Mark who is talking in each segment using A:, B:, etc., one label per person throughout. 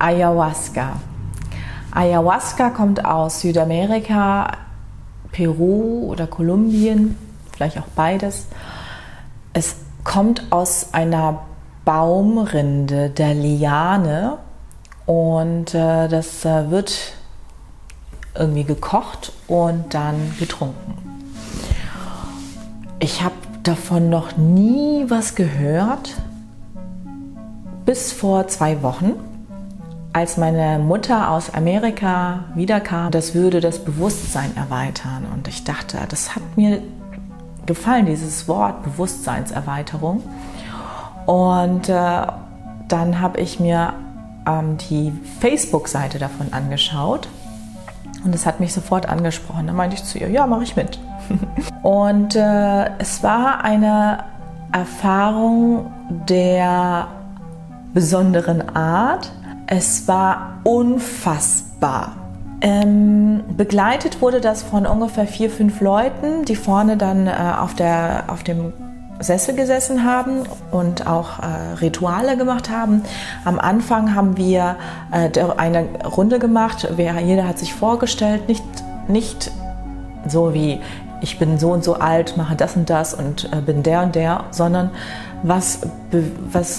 A: Ayahuasca. Ayahuasca kommt aus Südamerika, Peru oder Kolumbien, vielleicht auch beides. Es kommt aus einer Baumrinde der Liane und das wird irgendwie gekocht und dann getrunken. Ich habe davon noch nie was gehört, bis vor 2 Wochen, als meine Mutter aus Amerika wiederkam. Das würde das Bewusstsein erweitern und ich dachte, das hat mir gefallen, dieses Wort Bewusstseinserweiterung. Und dann habe ich mir die Facebook-Seite davon angeschaut und es hat mich sofort angesprochen. Da meinte ich zu ihr, ja, mache ich mit. Und es war eine Erfahrung der besonderen Art. Es war unfassbar. Begleitet wurde das von ungefähr 4, 5 Leuten, die vorne dann auf dem Sessel gesessen haben und auch Rituale gemacht haben. Am Anfang haben wir eine Runde gemacht. Jeder hat sich vorgestellt, nicht so wie ich bin so und so alt, mache das und das und bin der und der, sondern was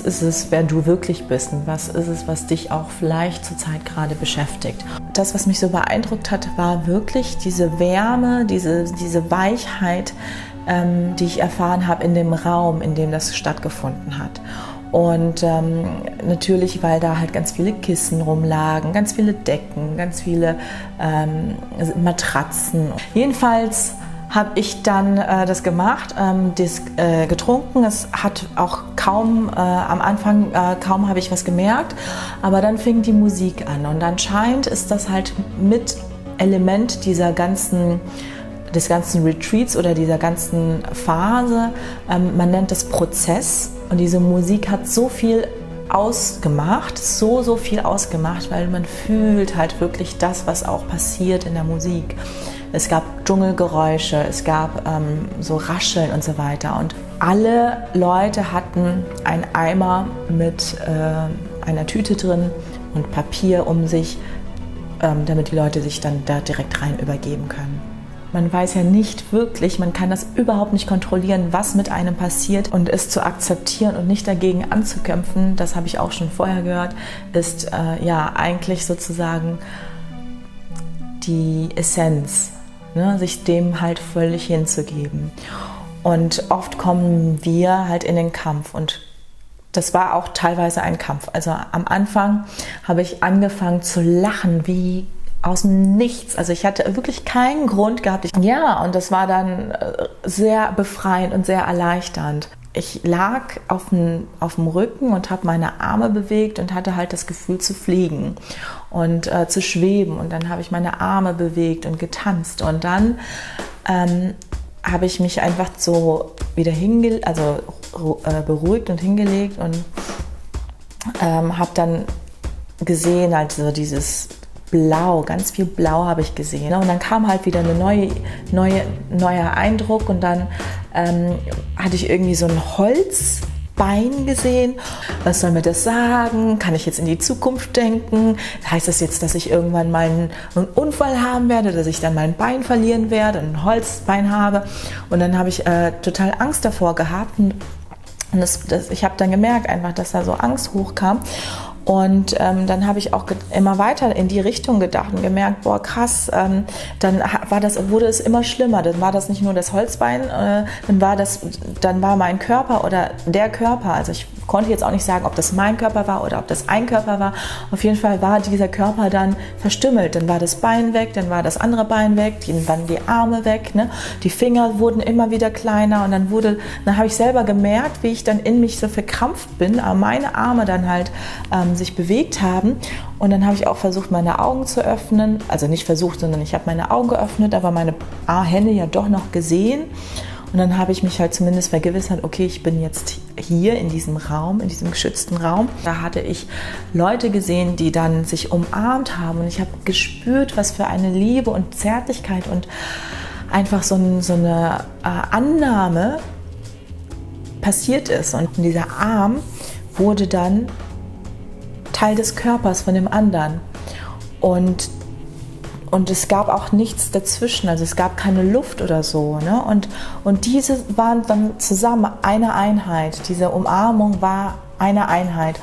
A: ist es, wer du wirklich bist und was ist es, was dich auch vielleicht zurzeit gerade beschäftigt. Das, was mich so beeindruckt hat, war wirklich diese Wärme, diese Weichheit, die ich erfahren habe in dem Raum, in dem das stattgefunden hat. Und natürlich, weil da halt ganz viele Kissen rumlagen, ganz viele Decken, ganz viele Matratzen. Jedenfalls habe ich dann das gemacht, getrunken. Es hat auch am Anfang kaum habe ich was gemerkt, aber dann fing die Musik an und anscheinend ist das halt mit Element des ganzen Retreats oder dieser ganzen Phase. Man nennt das Prozess und diese Musik hat so viel ausgemacht, so viel ausgemacht, weil man fühlt halt wirklich das, was auch passiert in der Musik. Es gab Dschungelgeräusche, es gab so Rascheln und so weiter. Und alle Leute hatten einen Eimer mit einer Tüte drin und Papier um sich, damit die Leute sich dann da direkt rein übergeben können. Man weiß ja nicht wirklich, man kann das überhaupt nicht kontrollieren, was mit einem passiert, und es zu akzeptieren und nicht dagegen anzukämpfen, das habe ich auch schon vorher gehört, ist eigentlich sozusagen die Essenz, ne? Sich dem halt völlig hinzugeben. Und oft kommen wir halt in den Kampf und das war auch teilweise ein Kampf. Also am Anfang habe ich angefangen zu lachen, wie aus dem Nichts. Also ich hatte wirklich keinen Grund gehabt. Und das war dann sehr befreiend und sehr erleichternd. Ich lag auf dem Rücken und habe meine Arme bewegt und hatte halt das Gefühl zu fliegen und zu schweben. Und dann habe ich meine Arme bewegt und getanzt. Und dann habe ich mich einfach so wieder beruhigt und hingelegt und habe dann gesehen, also dieses Blau, ganz viel Blau habe ich gesehen. Und dann kam halt wieder eine neuer Eindruck und dann hatte ich irgendwie so ein Holzbein gesehen. Was soll mir das sagen? Kann ich jetzt in die Zukunft denken? Heißt das jetzt, dass ich irgendwann mal einen Unfall haben werde, dass ich dann mein Bein verlieren werde, ein Holzbein habe? Und dann habe ich total Angst davor gehabt und ich habe dann gemerkt einfach, dass da so Angst hochkam. Und dann habe ich auch immer weiter in die Richtung gedacht und gemerkt, boah krass, dann wurde es immer schlimmer. Dann war das nicht nur das Holzbein, dann war mein Körper oder der Körper, also ich konnte jetzt auch nicht sagen, ob das mein Körper war oder ob das ein Körper war. Auf jeden Fall war dieser Körper dann verstümmelt. Dann war das Bein weg, dann war das andere Bein weg, dann waren die Arme weg, ne? Die Finger wurden immer wieder kleiner und dann habe ich selber gemerkt, wie ich dann in mich so verkrampft bin, aber meine Arme dann halt sich bewegt haben. Und dann habe ich auch versucht, meine Augen zu öffnen. Also nicht versucht, sondern ich habe meine Augen geöffnet, aber meine Hände ja doch noch gesehen. Und dann habe ich mich halt zumindest vergewissert, okay, ich bin jetzt hier in diesem Raum, in diesem geschützten Raum. Da hatte ich Leute gesehen, die dann sich umarmt haben. Und ich habe gespürt, was für eine Liebe und Zärtlichkeit und einfach so eine Annahme passiert ist. Und dieser Arm wurde dann Teil des Körpers von dem anderen. Und es gab auch nichts dazwischen, also es gab keine Luft oder so. Ne? Und diese waren dann zusammen eine Einheit. Diese Umarmung war eine Einheit.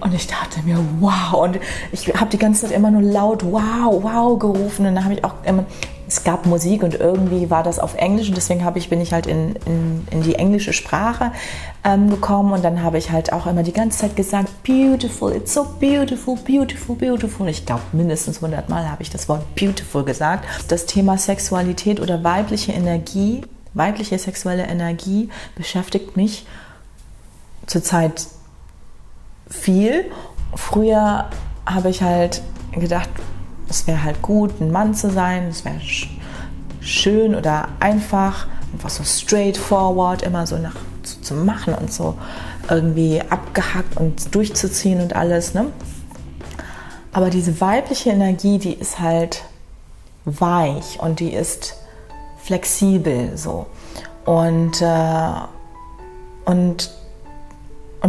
A: Und ich dachte mir, wow. Und ich habe die ganze Zeit immer nur laut wow, wow gerufen. Und dann habe ich auch immer, es gab Musik und irgendwie war das auf Englisch. Und deswegen bin ich halt in die englische Sprache gekommen. Und dann habe ich halt auch immer die ganze Zeit gesagt, beautiful, it's so beautiful, beautiful, beautiful. Ich glaube, mindestens 100 Mal habe ich das Wort beautiful gesagt. Das Thema Sexualität oder weibliche sexuelle Energie beschäftigt mich zurzeit viel. Früher habe ich halt gedacht, es wäre halt gut, ein Mann zu sein, es wäre schön oder einfach so straightforward, immer so zu machen und so irgendwie abgehackt und durchzuziehen und alles. Ne? Aber diese weibliche Energie, die ist halt weich und die ist flexibel so und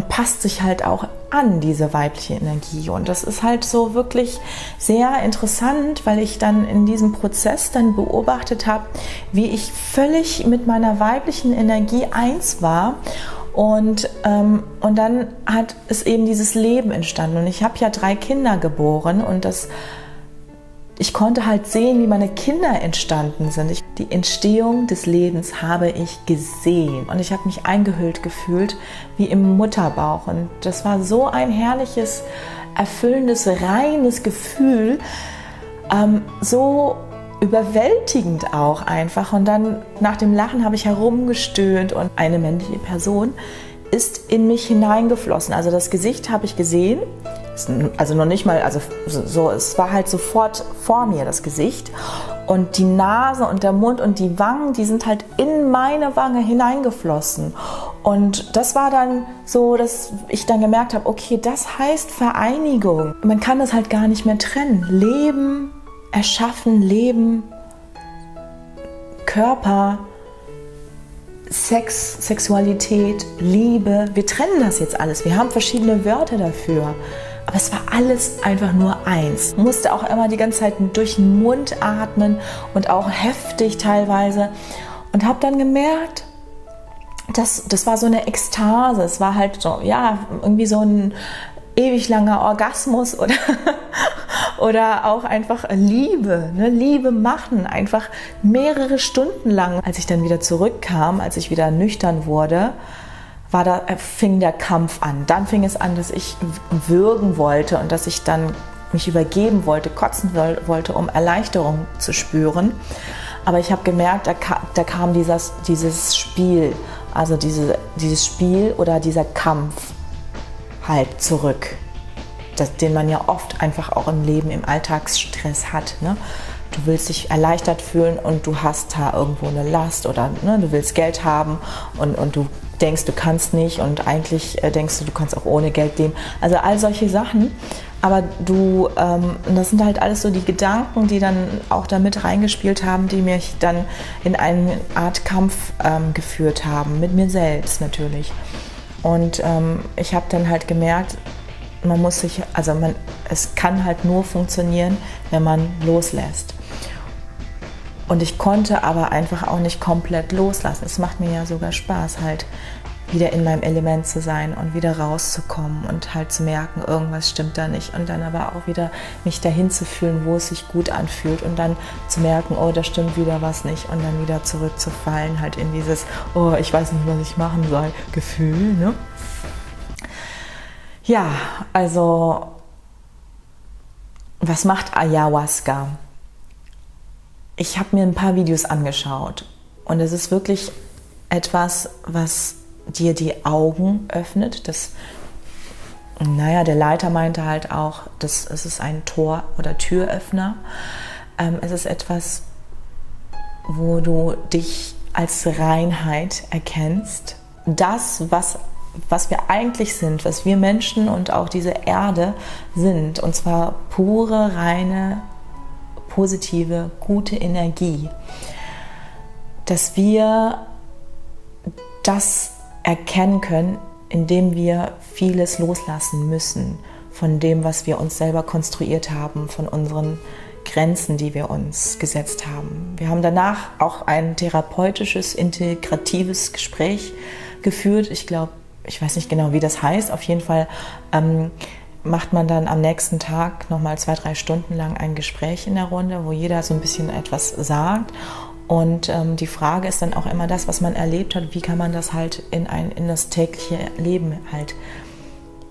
A: passt sich halt auch an, diese weibliche Energie. Und das ist halt so wirklich sehr interessant, weil ich dann in diesem Prozess dann beobachtet habe, wie ich völlig mit meiner weiblichen Energie eins war. Und dann ist eben dieses Leben entstanden. Und ich habe ja 3 Kinder geboren und ich konnte halt sehen, wie meine Kinder entstanden sind. Die Entstehung des Lebens habe ich gesehen und ich habe mich eingehüllt gefühlt wie im Mutterbauch. Und das war so ein herrliches, erfüllendes, reines Gefühl, so überwältigend auch einfach. Und dann nach dem Lachen habe ich herumgestöhnt und eine männliche Person ist in mich hineingeflossen. Also das Gesicht habe ich gesehen. Also noch nicht mal, also so, es war halt sofort vor mir das Gesicht und die Nase und der Mund und die Wangen, die sind halt in meine Wange hineingeflossen und das war dann so, dass ich dann gemerkt habe, okay, das heißt Vereinigung. Man kann das halt gar nicht mehr trennen. Leben, erschaffen, Leben, Körper, Sex, Sexualität, Liebe, wir trennen das jetzt alles. Wir haben verschiedene Wörter dafür. Aber es war alles einfach nur eins. Ich musste auch immer die ganze Zeit durch den Mund atmen und auch heftig teilweise. Und habe dann gemerkt, das war so eine Ekstase. Es war halt so, ja, irgendwie so ein ewig langer Orgasmus oder auch einfach Liebe, ne? Liebe machen, einfach mehrere Stunden lang. Als ich dann wieder zurückkam, als ich wieder nüchtern wurde, fing der Kampf an. Dann fing es an, dass ich würgen wollte und dass ich dann mich übergeben wollte, kotzen wollte, um Erleichterung zu spüren. Aber ich habe gemerkt, da kam dieses Spiel, also dieses Spiel oder dieser Kampf halt zurück, den man ja oft einfach auch im Leben, im Alltagsstress hat. Ne? Du willst dich erleichtert fühlen und du hast da irgendwo eine Last oder ne, du willst Geld haben und du denkst, du kannst nicht und eigentlich denkst du kannst auch ohne Geld leben. Also all solche Sachen. Aber das sind halt alles so die Gedanken, die dann auch da mit reingespielt haben, die mich dann in eine Art Kampf geführt haben, mit mir selbst natürlich. Und ich habe dann halt gemerkt, es kann halt nur funktionieren, wenn man loslässt. Und ich konnte aber einfach auch nicht komplett loslassen. Es macht mir ja sogar Spaß, halt wieder in meinem Element zu sein und wieder rauszukommen und halt zu merken, irgendwas stimmt da nicht. Und dann aber auch wieder mich dahin zu fühlen, wo es sich gut anfühlt und dann zu merken, oh, da stimmt wieder was nicht und dann wieder zurückzufallen halt in dieses, oh, ich weiß nicht, was ich machen soll, Gefühl, ne? Ja, also was macht Ayahuasca? Ich habe mir ein paar Videos angeschaut und es ist wirklich etwas, was dir die Augen öffnet. Der Leiter meinte halt auch, es ist ein Tor- oder Türöffner. Es ist etwas, wo du dich als Reinheit erkennst. Das, was wir eigentlich sind, was wir Menschen und auch diese Erde sind, und zwar pure, reine, positive, gute Energie, dass wir das erkennen können, indem wir vieles loslassen müssen von dem, was wir uns selber konstruiert haben, von unseren Grenzen, die wir uns gesetzt haben. Wir haben danach auch ein therapeutisches, integratives Gespräch geführt. Ich weiß nicht genau, wie das heißt. Auf jeden Fall macht man dann am nächsten Tag nochmal 2-3 Stunden lang ein Gespräch in der Runde, wo jeder so ein bisschen etwas sagt. Und die Frage ist dann auch immer das, was man erlebt hat, wie kann man das halt in das tägliche Leben halt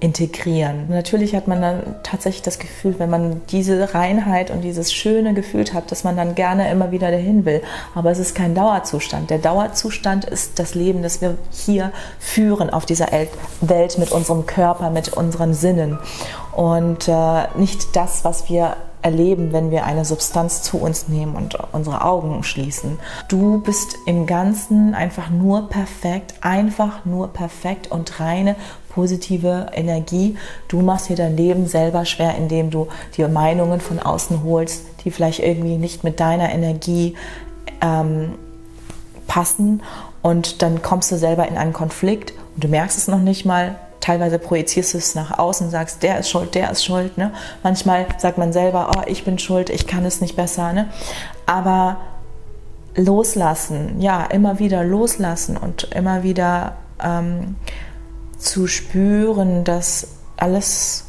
A: integrieren. Natürlich hat man dann tatsächlich das Gefühl, wenn man diese Reinheit und dieses Schöne gefühlt hat, dass man dann gerne immer wieder dahin will. Aber es ist kein Dauerzustand. Der Dauerzustand ist das Leben, das wir hier führen auf dieser Welt mit unserem Körper, mit unseren Sinnen. Und nicht das, was wir erleben, wenn wir eine Substanz zu uns nehmen und unsere Augen schließen. Du bist im Ganzen einfach nur perfekt und reine positive Energie. Du machst dir dein Leben selber schwer, indem du dir Meinungen von außen holst, die vielleicht irgendwie nicht mit deiner Energie passen, und dann kommst du selber in einen Konflikt und du merkst es noch nicht mal. Teilweise projizierst du es nach außen, sagst, der ist schuld. Ne? Manchmal sagt man selber, oh, ich bin schuld, ich kann es nicht besser. Ne? Aber loslassen, ja, immer wieder loslassen und immer wieder zu spüren, dass alles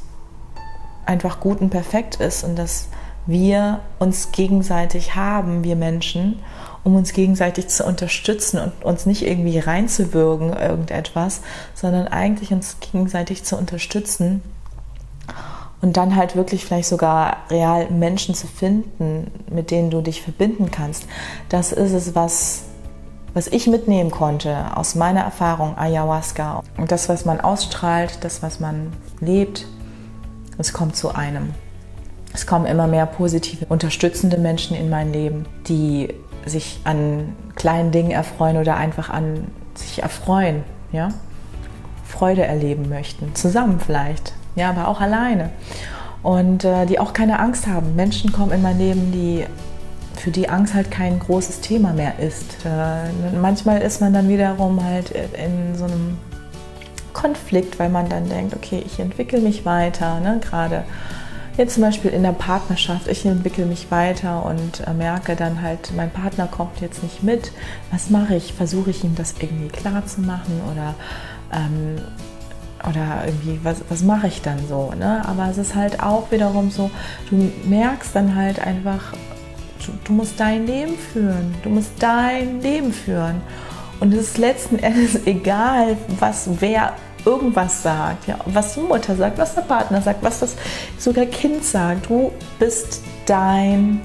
A: einfach gut und perfekt ist und dass wir uns gegenseitig haben, wir Menschen, um uns gegenseitig zu unterstützen und uns nicht irgendwie reinzuwürgen irgendetwas, sondern eigentlich uns gegenseitig zu unterstützen und dann halt wirklich vielleicht sogar real Menschen zu finden, mit denen du dich verbinden kannst. Das ist es, was ich mitnehmen konnte aus meiner Erfahrung Ayahuasca. Und das, was man ausstrahlt, das, was man lebt, es kommt zu einem. Es kommen immer mehr positive, unterstützende Menschen in mein Leben, die sich an kleinen Dingen erfreuen oder einfach an sich erfreuen, ja? Freude erleben möchten, zusammen vielleicht, ja, aber auch alleine. Und die auch keine Angst haben. Menschen kommen in mein Leben, für die Angst halt kein großes Thema mehr ist. Manchmal ist man dann wiederum halt in so einem Konflikt, weil man dann denkt, okay, ich entwickle mich weiter, ne? Gerade jetzt zum Beispiel in der Partnerschaft, ich entwickle mich weiter und merke dann halt, mein Partner kommt jetzt nicht mit. Was mache ich? Versuche ich ihm das irgendwie klar zu machen oder irgendwie, was mache ich dann so? Ne? Aber es ist halt auch wiederum so, du merkst dann halt einfach, du musst dein Leben führen. Du musst dein Leben führen. Und es ist letzten Endes egal, wer irgendwas sagt, ja, was die Mutter sagt, was der Partner sagt, was das sogar Kind sagt. Du bist deine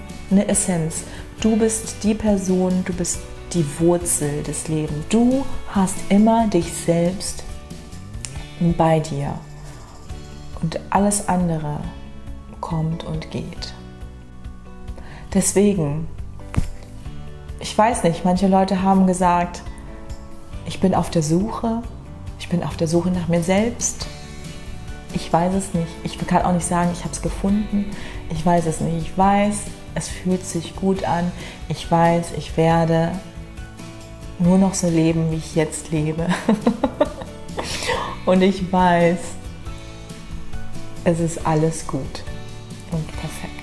A: Essenz. Du bist die Person, du bist die Wurzel des Lebens. Du hast immer dich selbst bei dir. Und alles andere kommt und geht. Deswegen, ich weiß nicht, manche Leute haben gesagt, ich bin auf der Suche nach mir selbst. Ich weiß es nicht. Ich kann auch nicht sagen, ich habe es gefunden. Ich weiß es nicht. Ich weiß, es fühlt sich gut an. Ich weiß, ich werde nur noch so leben, wie ich jetzt lebe. Und ich weiß, es ist alles gut und perfekt.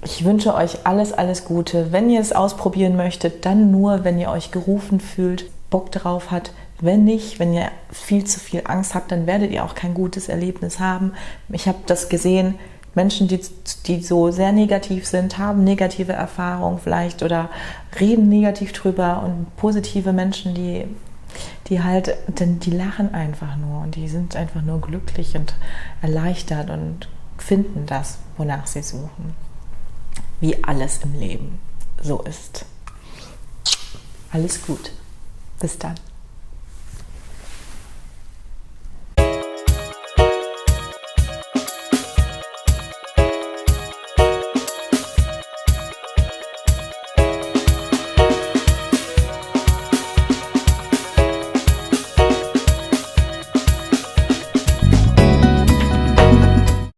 A: Ich wünsche euch alles Gute. Wenn ihr es ausprobieren möchtet, dann nur, wenn ihr euch gerufen fühlt, Bock drauf habt. Wenn nicht, wenn ihr viel zu viel Angst habt, dann werdet ihr auch kein gutes Erlebnis haben. Ich habe das gesehen, Menschen, die so sehr negativ sind, haben negative Erfahrungen vielleicht oder reden negativ drüber, und positive Menschen, die lachen einfach nur und die sind einfach nur glücklich und erleichtert und finden das, wonach sie suchen. Wie alles im Leben so ist. Alles gut. Bis dann.